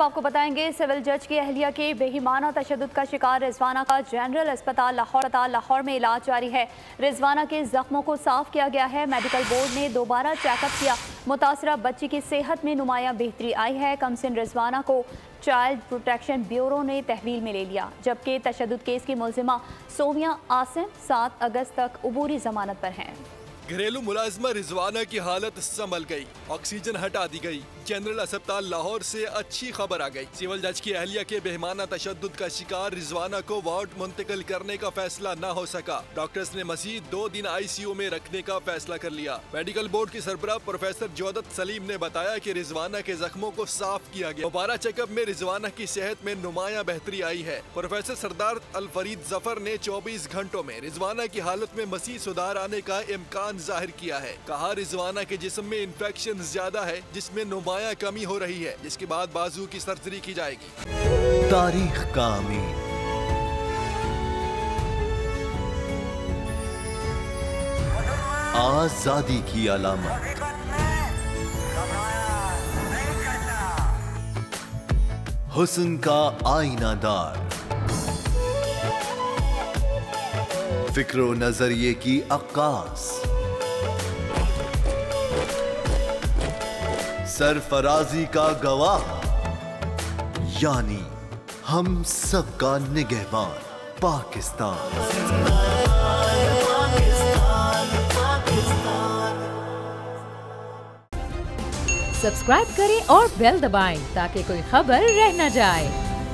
आपको बताएंगे सिविल जज की अहलिया के बेईमाना तशद्दुद का शिकार रिजवाना का जनरल अस्पताल लाहौर में इलाज जारी है। रिजवाना के जख्मों को साफ किया गया है। मेडिकल बोर्ड ने दोबारा चेकअप किया। मुतासरा बच्ची की सेहत में नुमायां बेहतरी आई है। कमसिन रिजवाना को चाइल्ड प्रोटेक्शन ब्यूरो ने तहवील में ले लिया, जबकि तशद्दुद केस की मुलजिमा सोमिया आसिम 7 अगस्त तक उबूरी जमानत पर हैं। घरेलू मुलाजमा रिजवाना की हालत संभल गई, ऑक्सीजन हटा दी गई। जनरल अस्पताल लाहौर से अच्छी खबर आ गई। सिविल जज की अहलिया के बेईमाना तशद्दुद का शिकार रिजवाना को वार्ड मुंतकिल करने का फैसला न हो सका। डॉक्टर्स ने मजीद 2 दिन ICU में रखने का फैसला कर लिया। मेडिकल बोर्ड की सरबराह प्रोफेसर जोदत सलीम ने बताया कि रिजवाना के जख्मों को साफ किया गया। दोबारा चेकअप में रिजवाना की सेहत में नुमायां बेहतरी आई है। प्रोफेसर सरदार अल फरीद जफर ने 24 घंटों में रिजवाना की हालत में मजीद सुधार आने का इम्कान जाहिर किया है। कहा रिजवाना के जिस्म में इन्फेक्शन ज्यादा है, जिसमें नुमायां कमी हो रही है, जिसके बाद बाजू की सर्जरी की जाएगी। तारीख का अमीन, आजादी की अलामत, हुस्न का आईनादार, फिक्रो नजरिए की अक्कास, सरफराजी का गवाह, यानी हम सबका निगहबान पाकिस्तान। सब्सक्राइब करें और बेल दबाएं ताकि कोई खबर रह न जाए।